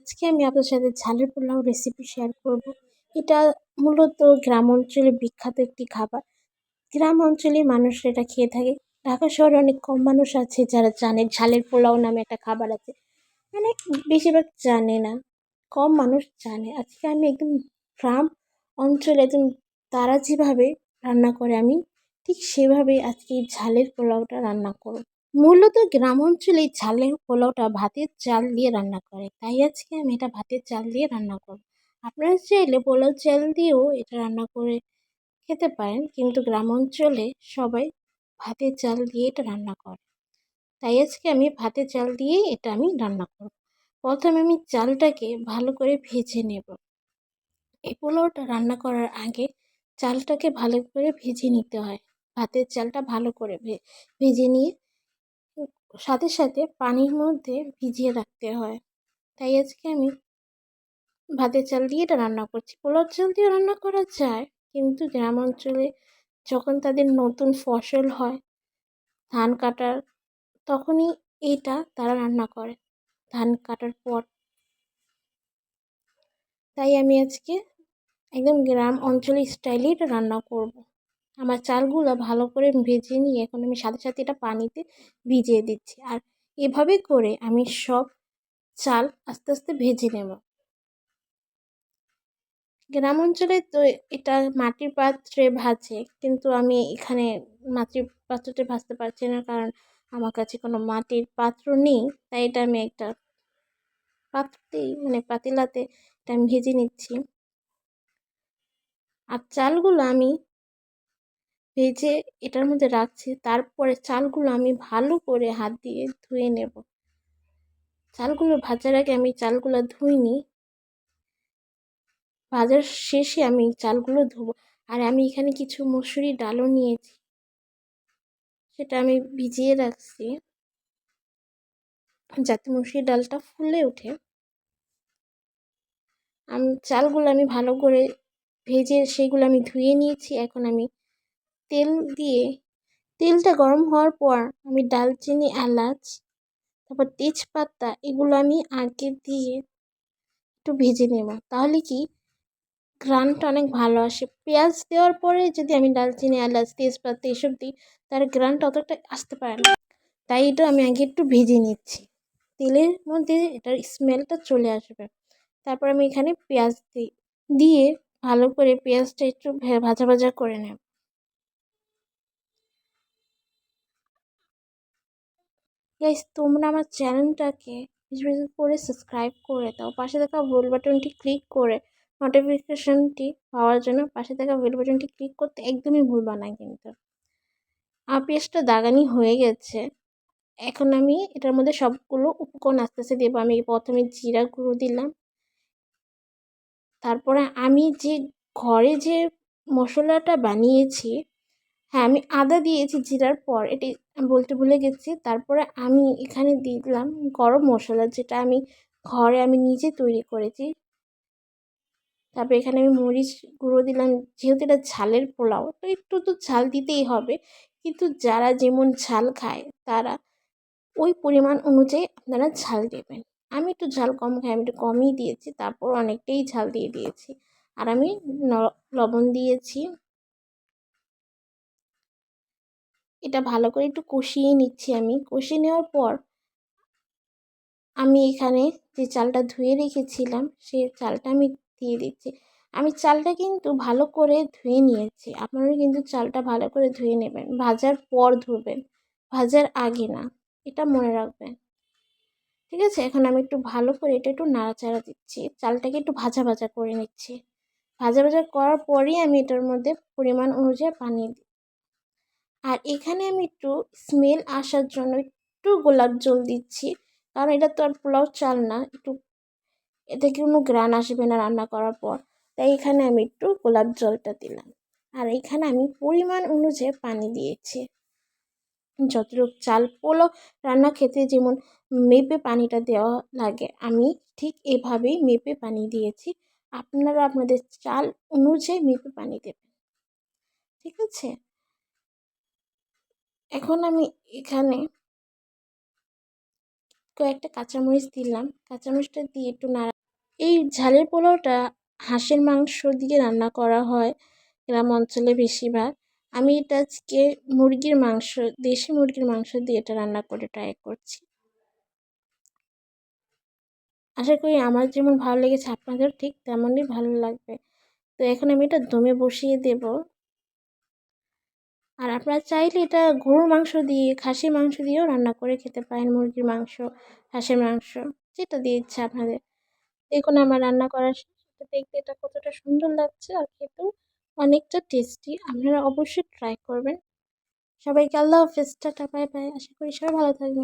আজকে আমি আপনার সাথে ঝালের পোলাও রেসিপি শেয়ার করব। এটা মূলত গ্রাম অঞ্চলে বিখ্যাত একটি খাবার। গ্রাম অঞ্চলে মানুষরা এটা খেয়ে থাকে। ঢাকা শহরে অনেক কম মানুষ আছে যারা জানে ঝালের পোলাও নামে একটা খাবার আছে। মানে বেশিরভাগ জানে না, কম মানুষ জানে। আজকে আমি একদম গ্রাম অঞ্চলে একদম তারা যেভাবে রান্না করে আমি ঠিক সেভাবেই আজকে এই ঝালের পোলাওটা রান্না করব। মূলত গ্রাম অঞ্চলে এই ঝালের পোলাওটা ভাতের চাল দিয়ে রান্না করে, তাই আজকে আমি এটা ভাতের চাল দিয়ে রান্না করব। আপনারা চাইলে পোলাও চাল দিয়েও এটা রান্না করে খেতে পারেন, কিন্তু গ্রাম অঞ্চলে সবাই ভাতের চাল দিয়ে এটা রান্না করে, তাই আজকে আমি ভাতের চাল দিয়েই এটা আমি রান্না করব। প্রথমে আমি চালটাকে ভালো করে ভেজে নেব। এই পোলাওটা রান্না করার আগে চালটাকে ভালো করে ভেজে নিতে হয়। ভাতের চালটা ভালো করে ভেজে নিয়ে সাথে সাথে পানির মধ্যে ভিজিয়ে রাখতে হয়, তাই আজকে আমি ভাতের চাল দিয়ে এটা রান্না করছি। পোলাওর চাল দিয়ে রান্না করা যায়, কিন্তু গ্রাম অঞ্চলে যখন তাদের নতুন ফসল হয় ধান কাটার, তখনই এটা তারা রান্না করে, ধান কাটার পর। তাই আমি আজকে একদম গ্রাম অঞ্চলে স্টাইলে এটা রান্না করব। আমার চালগুলো ভালো করে ভেজে নিয়ে এখন আমি সাথে সাথে এটা পানিতে ভিজিয়ে দিচ্ছি, আর এভাবে করে আমি সব চাল আস্তে আস্তে ভেজে নেব। গ্রাম অঞ্চলে তো এটা মাটির পাত্রে ভাজে, কিন্তু আমি এখানে মাটির পাত্রতে ভাজতে পারছি না, কারণ আমার কাছে কোনো মাটির পাত্র নেই। তাই এটা আমি একটা পাত্রতেই মানে পাতিলাতে এটা আমি ভেজে নিচ্ছি। আর চালগুলো আমি ভেজে এটার মধ্যে রাখছি, তারপরে চালগুলো আমি ভালো করে হাত দিয়ে ধুয়ে নেব। চালগুলো ভাজার আগে আমি চালগুলো ধুইনি, ভাজার শেষে আমি চালগুলো ধুবো। আর আমি এখানে কিছু মসুরি ডালও নিয়েছি, সেটা আমি ভিজিয়ে রাখছি যাতে মসুরি ডালটা ফুলে ওঠে। চালগুলো আমি ভালো করে ভেজে সেগুলো আমি ধুয়ে নিয়েছি। এখন আমি তেল দিয়ে, তেলটা গরম হওয়ার পর আমি দারচিনি, এলাচ, তারপর তেজপাতা এগুলো আমি আগে দিয়ে একটু ভেজে নেব, তাহলে কি ঘ্রাণটা অনেক ভালো আসে। পেঁয়াজ দেওয়ার পরে যদি আমি দারচিনি, এলাচ, তেজপাতা এসব দিই, তার ঘ্রাণটা অতটা আসতে পারে না, তাই এটা আমি আগে একটু ভেজে নিচ্ছি। তেলের মধ্যে এটার স্মেলটা চলে আসবে। তারপর আমি এখানে পেঁয়াজ দিয়ে ভালো করে পেঁয়াজটা একটু ভাজা ভাজা করে নেব। গাইস, তোমরা আমার চ্যানেলটাকে বেশি বেশি করে সাবস্ক্রাইব করে দাও, পাশে থাকা বেল বাটনটি ক্লিক করে নোটিফিকেশনটি পাওয়ার জন্য পাশে থাকা বেল বাটনটি ক্লিক করতে একদমই ভুলবা না কিন্তু। পেঁয়াজটা দাগানি হয়ে গেছে, এখন আমি এটার মধ্যে সবগুলো উপকরণ আস্তে আস্তে দেবো। আমি প্রথমে জিরা গুঁড়ো দিলাম, তারপরে আমি যে ঘরে যে মশলাটা বানিয়েছি, হ্যাঁ আমি আদা দিয়েছি জিরার পর, এটি আমি বলতে ভুলে গেছি। তারপরে আমি এখানে দিলাম গরম মশলা, যেটা আমি ঘরে আমি নিজে তৈরি করেছি। তারপরে এখানে আমি মরিচ গুঁড়ো দিলাম, যেহেতু এটা ঝালের পোলাও তো একটু তো ঝাল দিতেই হবে, কিন্তু যারা যেমন ঝাল খায় তারা ওই পরিমাণ অনুযায়ী আপনারা ঝাল দেবেন। আমি একটু ঝাল কম খাই, আমি একটু কমই দিয়েছি, তারপর অনেকটাই ঝাল দিয়ে দিয়েছি। আর আমি লবণ দিয়েছি। এটা ভালো করে একটু কষিয়ে নিচ্ছি। আমি কষিয়ে নেওয়ার পর আমি এখানে যে চালটা ধুয়ে রেখেছিলাম সেই চালটা আমি দিয়ে দিচ্ছি। আমি চালটা কিন্তু ভালো করে ধুয়ে নিয়েছি, আপনারা কিন্তু চালটা ভালো করে ধুয়ে নেবেন, ভাজার পর ধুবেন, ভাজার আগে না, এটা মনে রাখবেন। ঠিক আছে, এখন আমি একটু ভালো করে এটা একটু নাড়াচাড়া দিচ্ছি, চালটাকে একটু ভাজা ভাজা করে নিচ্ছি। ভাজা ভাজা করার পরেই আমি এটার মধ্যে পরিমাণ অনুযায়ী পানি দিই। আর এখানে আমি একটু স্মেল আসার জন্য একটু গোলাপ জল দিচ্ছি, কারণ এটা তো আর পোলাও চাল না, একটু এতে কোনো ঘ্রাণ আসবে না রান্না করার পর, তাই এখানে আমি একটু গোলাপ জলটা দিলাম। আর এখানে আমি পরিমাণ অনুযায়ী পানি দিয়েছি, যতটুকু চাল পোলাও রান্না খেতে যেমন মেপে পানিটা দেওয়া লাগে, আমি ঠিক এভাবেই মেপে পানি দিয়েছি। আপনারা আপনাদের চাল অনুযায়ী মেপে পানি দেবেন, ঠিক আছে। এখন আমি এখানে কয়েকটা কাঁচামরিচ দিলাম, কাঁচামরিচটা দিয়ে একটু নাড়া এই ঝালের পোলাওটা হাঁসের মাংস দিয়ে রান্না করা হয় গ্রাম অঞ্চলে বেশিরভাগ। আমি এটা আজকে মুরগির মাংস, দেশি মুরগির মাংস দিয়ে এটা রান্না করে ট্রাই করছি। আশা করি আমার যেমন ভালো লেগেছে আপনাদেরও ঠিক তেমনই ভালো লাগবে। তো এখন আমি এটা দমে বসিয়ে দেব। আর আপনারা চাইলে এটা গরুর মাংস দিয়ে, খাসির মাংস দিয়েও রান্না করে খেতে পারেন, মুরগির মাংস, হাঁসের মাংস, যেটা দিয়ে ইচ্ছা আপনাদের। দেখুন আমার রান্না করা শেষ। এটা দেখতে এটা কতটা সুন্দর লাগছে আর খেতেও অনেকটা টেস্টি। আপনারা অবশ্যই ট্রাই করবেন। সবাইকে আল্লাহ হাফেজ, টাটা, বাই বাই। আশা করি সবাই ভালো থাকবেন।